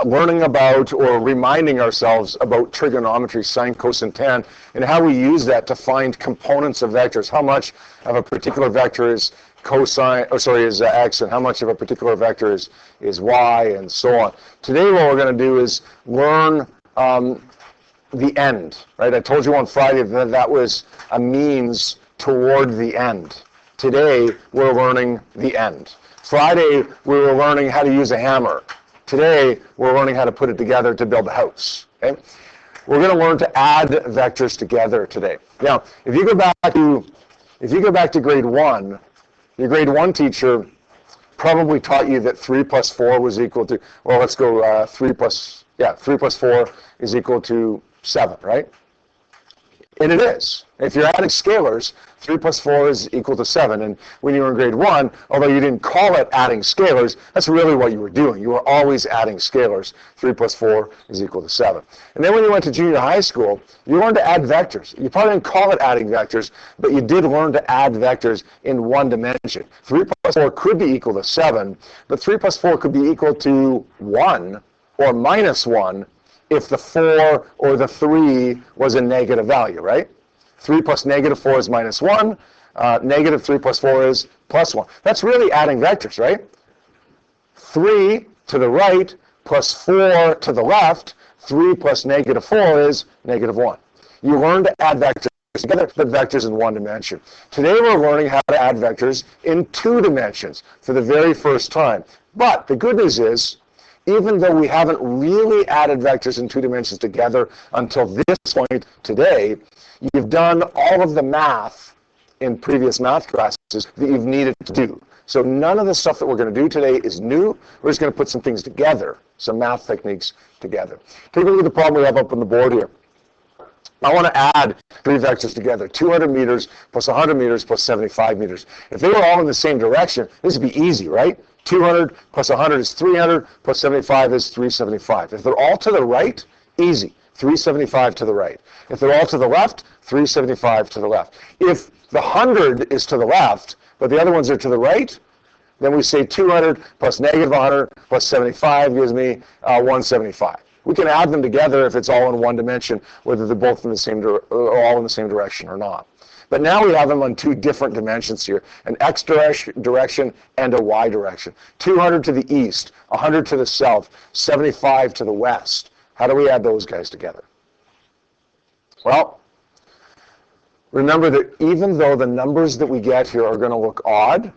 learning about or reminding ourselves about trigonometry, sine, cosine, tan, and how we use that to find components of vectors. How much of a particular vector is is x, and how much of a particular vector is y, and so on. Today, what we're going to do is learn the end, right? I told you on Friday that that was a means toward the end. Today, we're learning the end. Friday, we were learning how to use a hammer. Today, we're learning how to put it together to build a house. Okay? We're going to learn to add vectors together today. Now, if you go back to grade 1, your grade 1 teacher probably taught you that 3 plus 4 was equal to, well, let's go 3 plus 4 is equal to 7, right? And it is. If you're adding scalars, 3 plus 4 is equal to 7. And when you were in grade 1, although you didn't call it adding scalars, that's really what you were doing. You were always adding scalars. 3 plus 4 is equal to 7. And then when you went to junior high school, you learned to add vectors. You probably didn't call it adding vectors, but you did learn to add vectors in one dimension. 3 plus 4 could be equal to 7, but 3 plus 4 could be equal to 1 or minus 1 if the 4 or the 3 was a negative value, right? 3 plus negative 4 is minus 1. Negative 3 plus 4 is plus 1. That's really adding vectors, right? 3 to the right plus 4 to the left. 3 plus negative 4 is negative 1. You learn to add vectors together, but vectors in one dimension. Today we're learning how to add vectors in 2 dimensions for the very first time. But the good news is, even though we haven't really added vectors in 2 dimensions together until this point today, you've done all of the math in previous math classes that you've needed to do. So none of the stuff that we're going to do today is new. We're just going to put some things together, some math techniques together. Take a look at the problem we have up on the board here. I want to add 3 vectors together, 200 meters plus 100 meters plus 75 meters. If they were all in the same direction, this would be easy, right? 200 plus 100 is 300, plus 75 is 375. If they're all to the right, easy, 375 to the right. If they're all to the left, 375 to the left. If the 100 is to the left, but the other ones are to the right, then we say 200 plus negative 100 plus 75 gives me 175. We can add them together if it's all in one dimension, whether they're both in the same or all in the same direction or not. But now we have them on 2 different dimensions here, an x direction and a y direction. 200 to the east, 100 to the south, 75 to the west. How do we add those guys together? Well, remember that even though the numbers that we get here are going to look odd,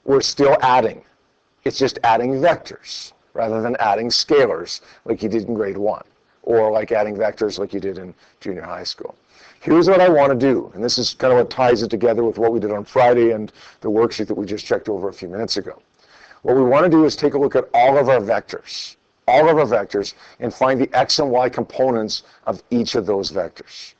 we're still adding. It's just adding vectors rather than adding scalars like you did in grade 1, or like adding vectors like you did in junior high school. Here's what I want to do, and this is kind of what ties it together with what we did on Friday and the worksheet that we just checked over a few minutes ago. What we want to do is take a look at all of our vectors, and find the x and y components of each of those vectors.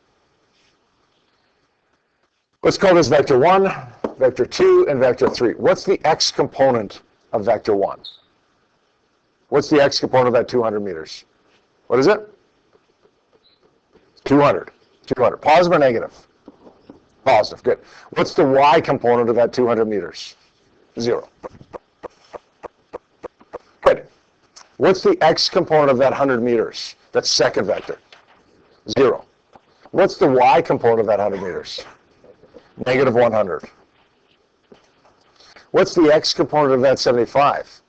Let's call this vector 1, vector 2, and vector 3. What's the x component of vector 1? What's the x component of that 200 meters? What is it? 200. 200. Positive or negative? Positive. Good. What's the y component of that 200 meters? 0. Good. What's the x component of that 100 meters? That's second vector. 0. What's the y component of that 100 meters? Negative 100. What's the x component of that 75?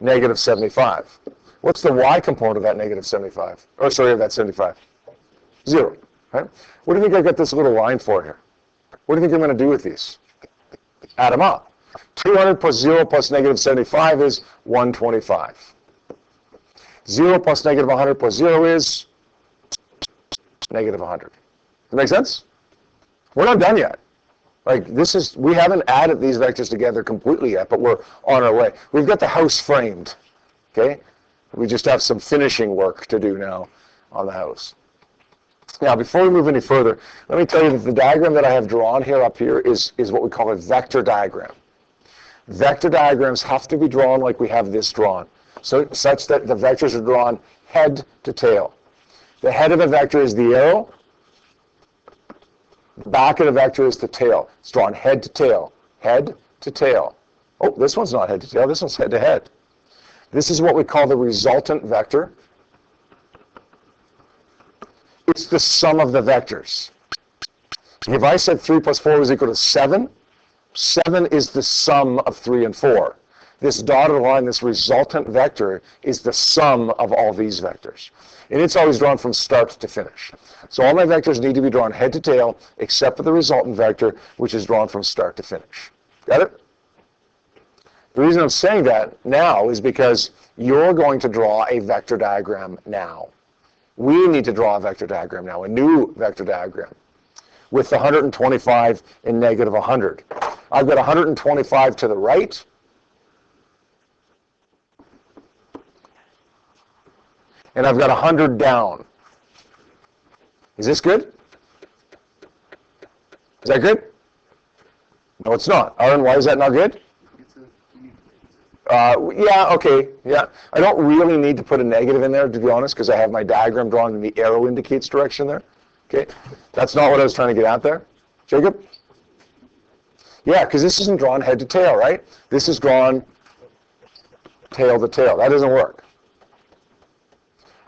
Negative 75. What's the y component of that negative 75? Or sorry, of that 75? 0. Right? What do you think I got this little line for here? What do you think I'm going to do with these? Add them up. 200 plus 0 plus negative 75 is 125. 0 plus negative 100 plus 0 is negative 100. Does that make sense? We're not done yet. Like we haven't added these vectors together completely yet, but we're on our way. We've got the house framed, okay? We just have some finishing work to do now on the house. Now, before we move any further, let me tell you that the diagram that I have drawn here up here is what we call a vector diagram. Vector diagrams have to be drawn like we have this drawn, such that the vectors are drawn head to tail. The head of the vector is the arrow. The back of the vector is the tail. It's drawn head to tail, head to tail. Oh, this one's not head to tail. This one's head to head. This is what we call the resultant vector. It's the sum of the vectors. If I said 3 plus 4 is equal to 7, 7 is the sum of 3 and 4. This dotted line, this resultant vector, is the sum of all these vectors. And it's always drawn from start to finish. So all my vectors need to be drawn head to tail, except for the resultant vector, which is drawn from start to finish. Got it? The reason I'm saying that now is because you're going to draw a vector diagram now. We need to draw a vector diagram now, a new vector diagram, with the 125 and negative 100. I've got 125 to the right, and I've got 100 down. Is this good? Is that good? No, it's not. Aaron, why is that not good? Yeah, okay, yeah. I don't really need to put a negative in there, to be honest, because I have my diagram drawn and the arrow indicates direction there. Okay, that's not what I was trying to get at there. Jacob? Yeah, because this isn't drawn head to tail, right? This is drawn tail to tail. That doesn't work.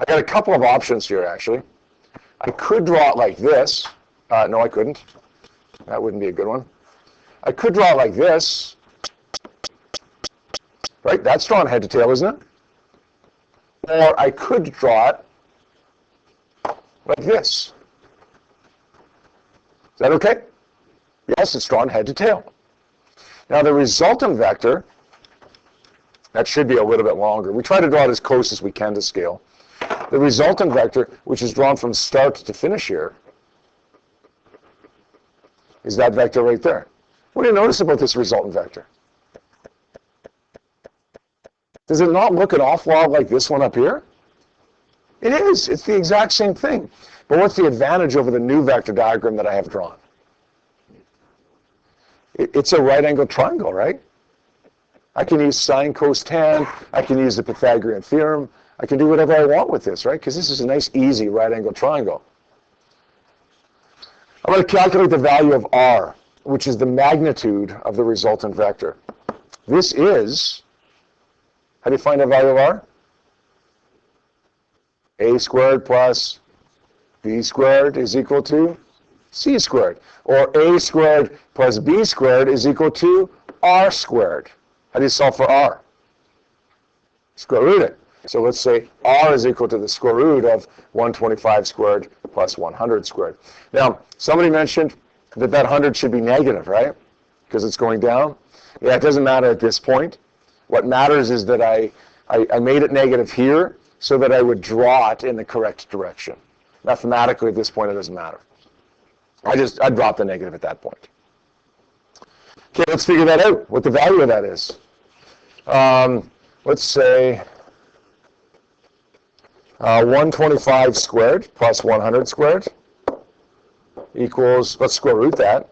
I got a couple of options here, actually. I could draw it like this. No, I couldn't. That wouldn't be a good one. I could draw it like this. Right? That's drawn head to tail, isn't it? Or I could draw it like this. Is that okay? Yes, it's drawn head to tail. Now the resultant vector, that should be a little bit longer. We try to draw it as close as we can to scale. The resultant vector, which is drawn from start to finish here, is that vector right there. What do you notice about this resultant vector? Does it not look an awful lot like this one up here? It is. It's the exact same thing. But what's the advantage over the new vector diagram that I have drawn? It's a right-angled triangle, right? I can use sine, cos, tan. I can use the Pythagorean theorem. I can do whatever I want with this, right? Because this is a nice, easy right-angled triangle. I'm going to calculate the value of r, which is the magnitude of the resultant vector. This is, how do you find the value of r? A squared plus b squared is equal to c squared. Or a squared plus b squared is equal to r squared. How do you solve for r? Square root it. So let's say r is equal to the square root of 125 squared plus 100 squared. Now, somebody mentioned that that 100 should be negative, right? Because it's going down. Yeah, it doesn't matter at this point. What matters is that I made it negative here so that I would draw it in the correct direction. Mathematically, at this point, it doesn't matter. I dropped the negative at that point. Okay, let's figure that out, what the value of that is. Let's say 125 squared plus 100 squared equals, let's square root that,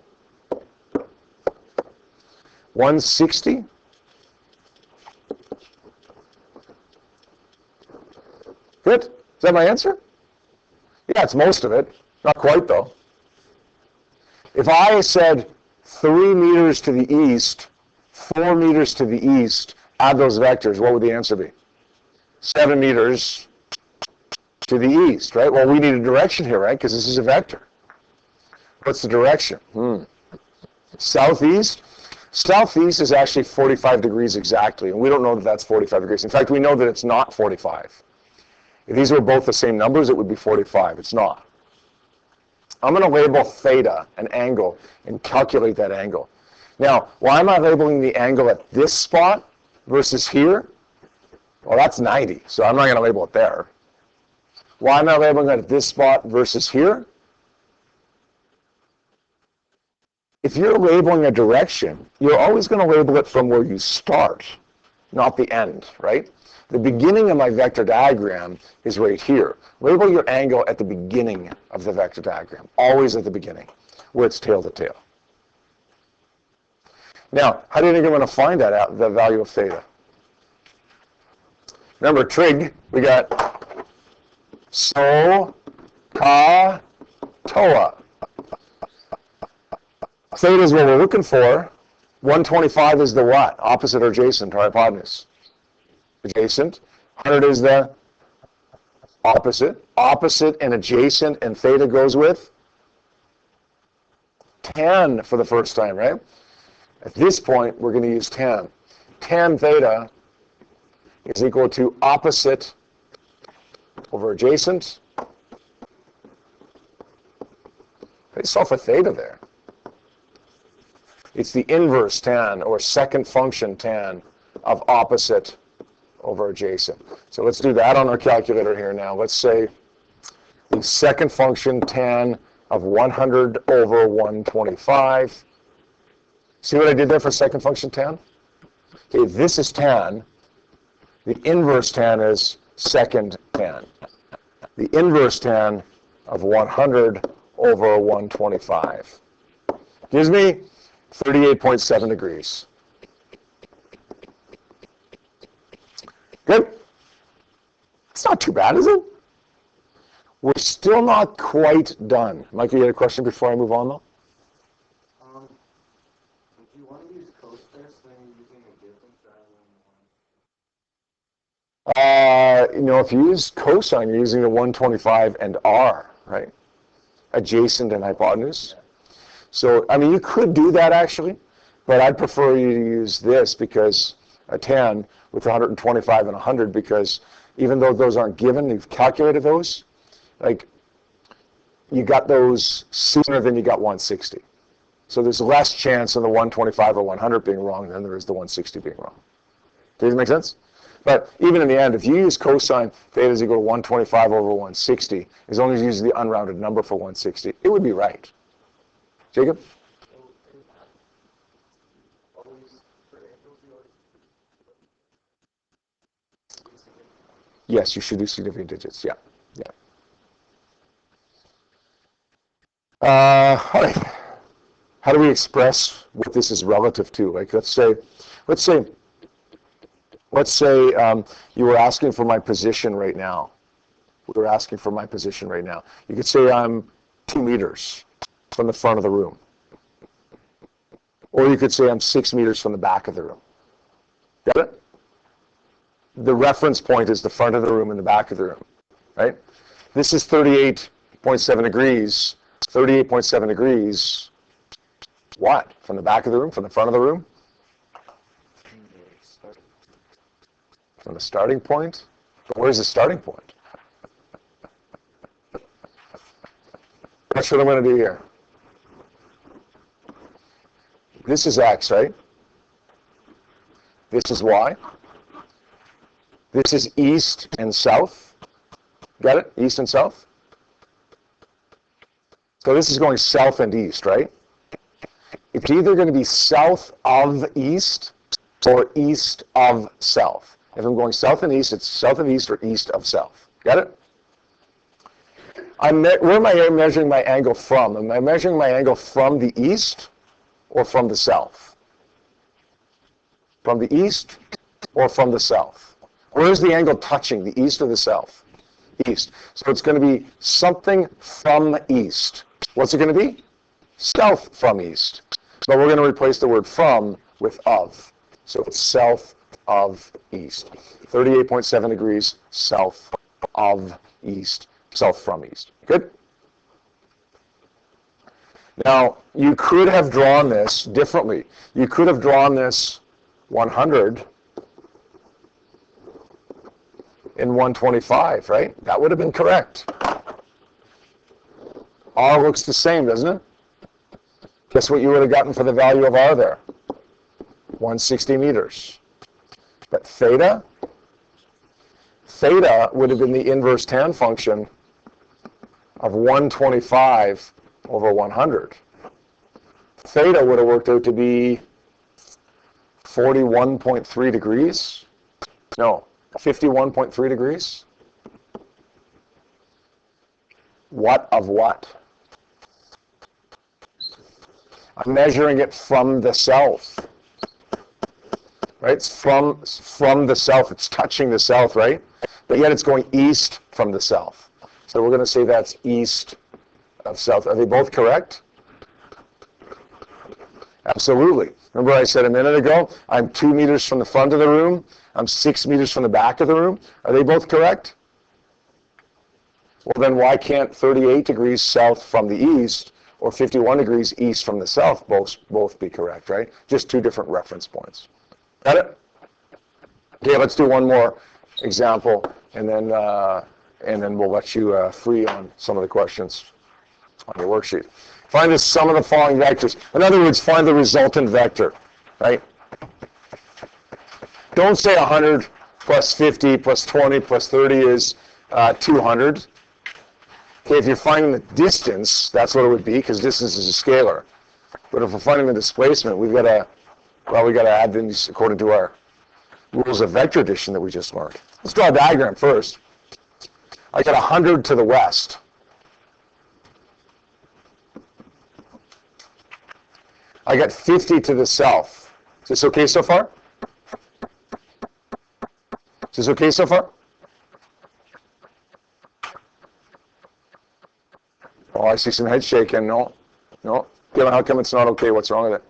160. Good? Is that my answer? Yeah, it's most of it. Not quite, though. If I said 3 meters to the east, 4 meters to the east, add those vectors, what would the answer be? 7 meters to the east, right? Well, we need a direction here, right? Because this is a vector. What's the direction? Southeast? Southeast is actually 45 degrees exactly, and we don't know that that's 45 degrees. In fact, we know that it's not 45. If these were both the same numbers, it would be 45. It's not. I'm going to label theta, an angle, and calculate that angle. Now, why am I labeling the angle at this spot versus here? Well, that's 90, so I'm not going to label it there. Why am I labeling it at this spot versus here? If you're labeling a direction, you're always going to label it from where you start, not the end, right? The beginning of my vector diagram is right here. Label your angle at the beginning of the vector diagram, always at the beginning, where it's tail to tail. Now, how do you think I'm going to find that out, the value of theta? Remember, trig, we got so, ka, toa. Theta is what we're looking for. 125 is the what? Opposite or adjacent to our hypotenuse. adjacent. 100 is the opposite. Opposite and adjacent, and theta goes with tan for the first time, right? At this point, we're going to use tan. Tan theta is equal to opposite over adjacent. How do you solve for theta there? It's the inverse tan, or second function tan, of opposite over adjacent. So let's do that on our calculator here now. Let's say the second function tan of 100 over 125. See what I did there for second function tan? Okay, this is tan. The inverse tan is second tan. The inverse tan of 100 over 125 gives me 38.7 degrees. Good. It's not too bad, is it? We're still not quite done. Michael, you had a question before I move on, though? Do you want to use cosine when you're using a given rather than If you use cosine, you're using the 125 and r, right? Adjacent and hypotenuse. Yeah. So, I mean, you could do that actually, but I'd prefer you to use this because a tan with 125 and 100, because even though those aren't given, you've calculated those, like, you got those sooner than you got 160. So there's less chance of the 125 or 100 being wrong than there is the 160 being wrong. Does that make sense? But even in the end, if you use cosine theta is equal to 125 over 160, as long as you use the unrounded number for 160, it would be right. Jacob? Yes, you should do significant digits. Yeah, yeah. All right. How do we express what this is relative to? Like, let's say you were asking for my position right now. We were asking for my position right now. You could say I'm 2 meters from the front of the room. Or you could say I'm 6 meters from the back of the room. Got it? The reference point is the front of the room and the back of the room, right? This is 38.7 degrees. 38.7 degrees, what? From the back of the room, from the front of the room? From the starting point? But where's the starting point? That's what I'm going to do here. This is x, right? This is y. This is east and south. Got it? East and south. So this is going south and east, right? It's either going to be south of east or east of south. If I'm going south and east, it's south of east or east of south. Got it? Where am I measuring my angle from? Am I measuring my angle from the east or from the south? From the east or from the south? Where is the angle touching, the east or the south? East. So it's going to be something from east. What's it going to be? South from east. But we're going to replace the word from with of. So it's south of east. 38.7 degrees south of east. South from east. Good? Now, you could have drawn this differently. You could have drawn this 100 in 125, right? That would have been correct. R looks the same, doesn't it? Guess what you would have gotten for the value of R there? 160 meters. But theta would have been the inverse tan function of 125 over 100. Theta would have worked out to be 41.3 degrees. No, 51.3 degrees. What of what? I'm measuring it from the south. Right? It's from the south. It's touching the south, right? But yet it's going east from the south. So we're going to say that's east of south. Are they both correct? Absolutely. Remember I said a minute ago, I'm 2 meters from the front of the room, I'm 6 meters from the back of the room. Are they both correct? Well, then why can't 38 degrees south from the east or 51 degrees east from the south both be correct, right? Just two different reference points. Got it? Okay, let's do one more example, and then we'll let you free on some of the questions on your worksheet. Find the sum of the following vectors. In other words, find the resultant vector, right? Don't say 100 plus 50 plus 20 plus 30 is 200. Okay, if you're finding the distance, that's what it would be, because distance is a scalar. But if we're finding the displacement, we've got to add these according to our rules of vector addition that we just learned. Let's draw a diagram first. I got 100 to the west. I got 50 to the south. Is this okay so far? Is this okay so far? Oh, I see some head shaking. No. Kevin, how come it's not okay? What's wrong with it?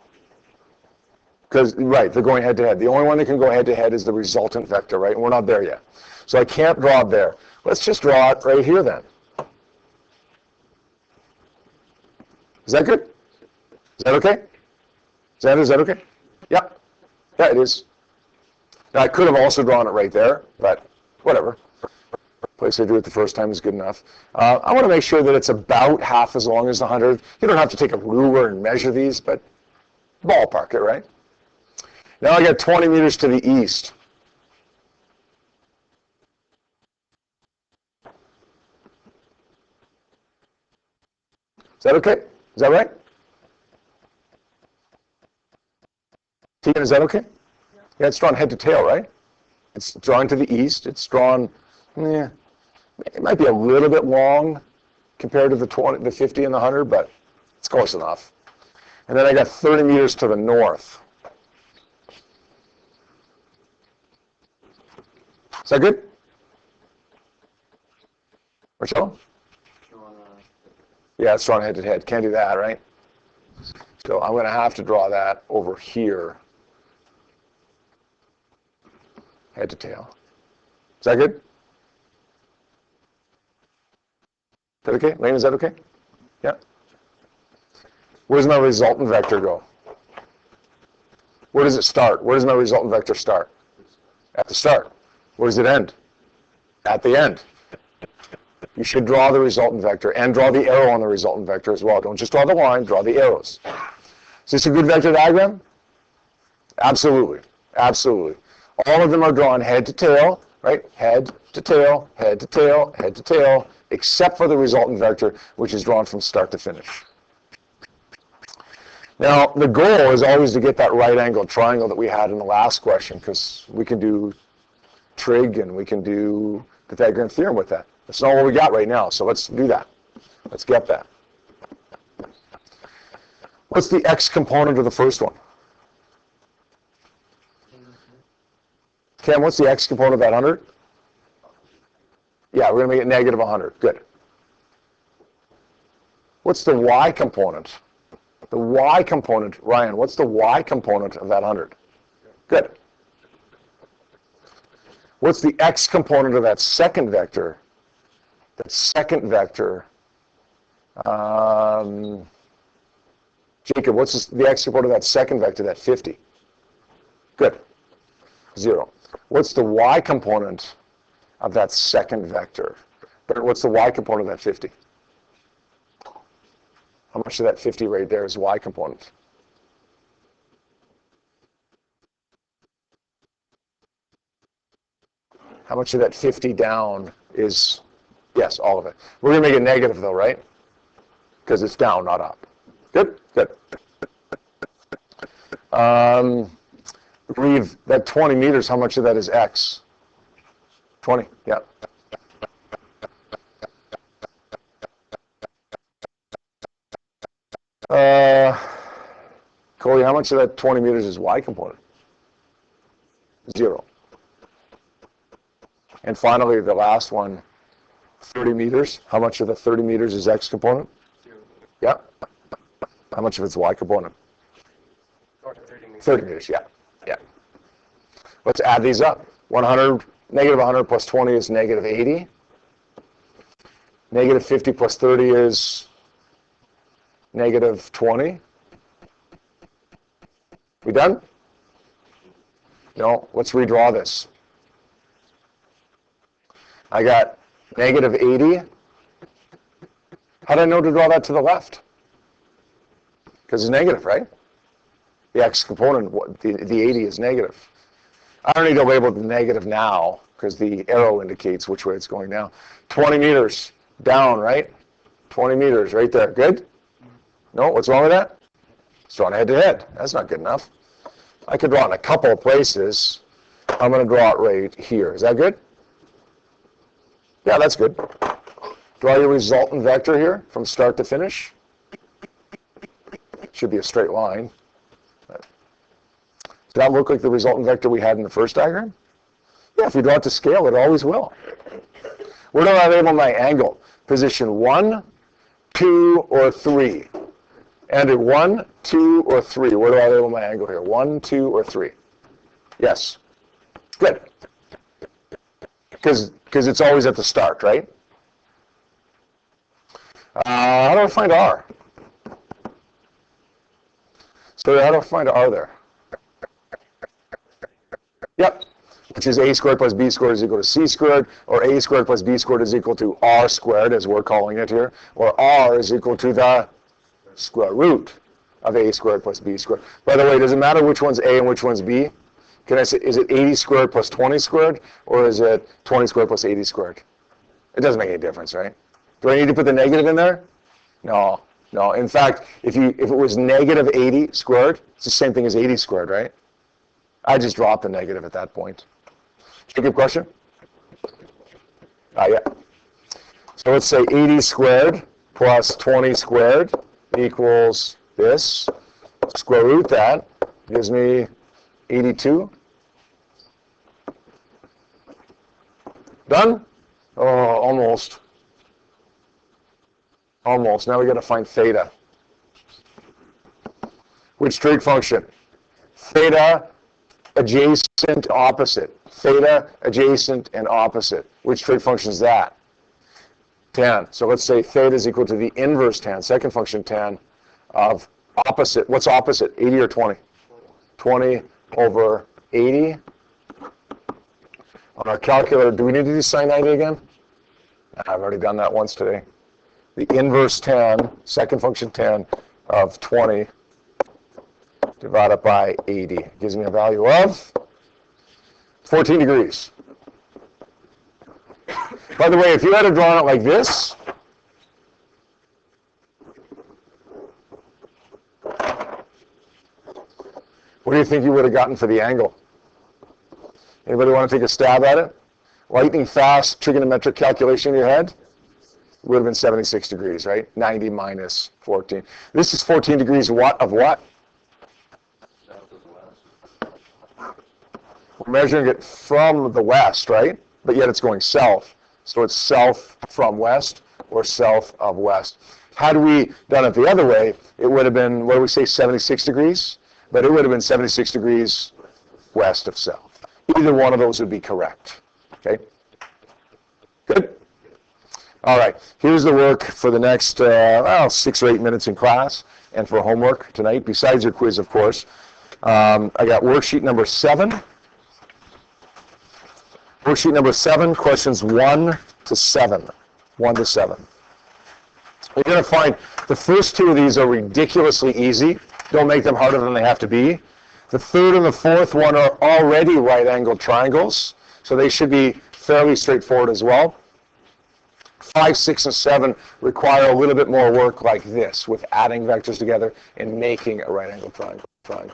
Because, right, they're going head to head. The only one that can go head to head is the resultant vector, right? And we're not there yet. So I can't draw it there. Let's just draw it right here then. Is that good? Is that okay? Is that okay? Yeah. Yeah, it is. Now, I could have also drawn it right there, but whatever. Place I do it the first time is good enough. I want to make sure that it's about half as long as the 100. You don't have to take a ruler and measure these, but ballpark it, right? Now I got 20 meters to the east. Is that okay? Is that right? Tegan, is that okay? Yeah, it's drawn head to tail, right? It's drawn to the east. It's drawn, it might be a little bit long compared to the 50 and the 100, but it's close enough. And then I got 30 meters to the north. Is that good? Marcello? Yeah, it's drawn head to head. Can't do that, right? So I'm going to have to draw that over here. Head to tail. Is that good? Is that okay? Lane, is that okay? Yeah. Where does my resultant vector go? Where does it start? Where does my resultant vector start? At the start. Where does it end? At the end. You should draw the resultant vector and draw the arrow on the resultant vector as well. Don't just draw the line, draw the arrows. Is this a good vector diagram? Absolutely. Absolutely. All of them are drawn head to tail, right? Head to tail, head to tail, head to tail, except for the resultant vector, which is drawn from start to finish. Now, the goal is always to get that right-angled triangle that we had in the last question, because we can do trig and we can do Pythagorean theorem with that. That's not what we got right now, so let's do that. Let's get that. What's the x component of the first one? Cam, what's the x component of that 100? Yeah, we're going to make it negative 100. Good. What's the y component? The y component, Ryan, what's the y component of that 100? Good. What's the x component of that second vector? That second vector, Jacob, what's the x component of that second vector, that 50? Good. 0. What's the y component of that second vector? But what's the y component of that 50? How much of that 50 right there is y component? How much of that 50 down is, yes, all of it. We're going to make it negative though, right? Because it's down, not up. Good? Good. Reeve, that 20 meters, how much of that is x? 20, yeah. Corey, how much of that 20 meters is y component? 0. And finally, the last one, 30 meters. How much of the 30 meters is x component? 0. Yeah. How much of it's y component? 30 meters. 30 meters, yeah. Yeah. Let's add these up. Negative 100 plus 20 is negative 80. Negative 50 plus 30 is negative 20. We done? No, let's redraw this. I got negative 80. How do I know to draw that to the left? Because it's negative, right? The x component, the 80 is negative. I don't need to label the negative now because the arrow indicates which way it's going now. 20 meters down, right? 20 meters right there. Good? No, what's wrong with that? It's drawn head to head. That's not good enough. I could draw it in a couple of places. I'm going to draw it right here. Is that good? Yeah, that's good. Draw your resultant vector here from start to finish. Should be a straight line. Does that look like the resultant vector we had in the first diagram? Yeah, if you draw it to scale, it always will. Where do I label my angle? Position 1, 2, or 3. Andrew, 1, 2, or 3. Where do I label my angle here? 1, 2, or 3? Yes. Good. Because it's always at the start, right? How do I find R? So how do I find R there? Yep, which is a squared plus b squared is equal to c squared, or a squared plus b squared is equal to r squared, as we're calling it here, or r is equal to the square root of a squared plus b squared. By the way, does it matter which one's a and which one's b? Can I say, is it 80 squared plus 20 squared, or is it 20 squared plus 80 squared? It doesn't make any difference, right? Do I need to put the negative in there? No, no. In fact, if it was negative 80 squared, it's the same thing as 80 squared, right? I just dropped the negative at that point. Good question? Yeah. So let's say 80 squared plus 20 squared equals this. Square root that gives me 82. Done? Oh, almost. Almost. Now we got to find theta. Which trig function? Theta adjacent, opposite. Theta adjacent and opposite. Which trig function is that? Tan. So let's say theta is equal to the inverse tan, second function tan, of opposite. What's opposite? 80 or 20? 20 over 80. On our calculator, do we need to do sine 90 again? I've already done that once today. The inverse tan, second function tan, of 20 divided by 80 gives me a value of 14 degrees. By the way, if you had drawn it like this, what do you think you would have gotten for the angle? Anybody want to take a stab at it? Lightning fast trigonometric calculation in your head? It would have been 76 degrees, right? 90 minus 14. This is 14 degrees what of what? We're measuring it from the west, right? But yet it's going south. So it's south from west or south of west. Had we done it the other way, it would have been, what do we say, 76 degrees? But it would have been 76 degrees west of south. Either one of those would be correct. Okay? Good? All right. Here's the work for the next 6 or 8 minutes in class and for homework tonight, besides your quiz, of course. I got worksheet number 7. Worksheet number 7, questions 1 to 7. 1 to 7. You're going to find the first 2 of these are ridiculously easy. Don't make them harder than they have to be. The third and the fourth one are already right-angled triangles, so they should be fairly straightforward as well. 5, 6, and 7 require a little bit more work like this, with adding vectors together and making a right-angled triangle.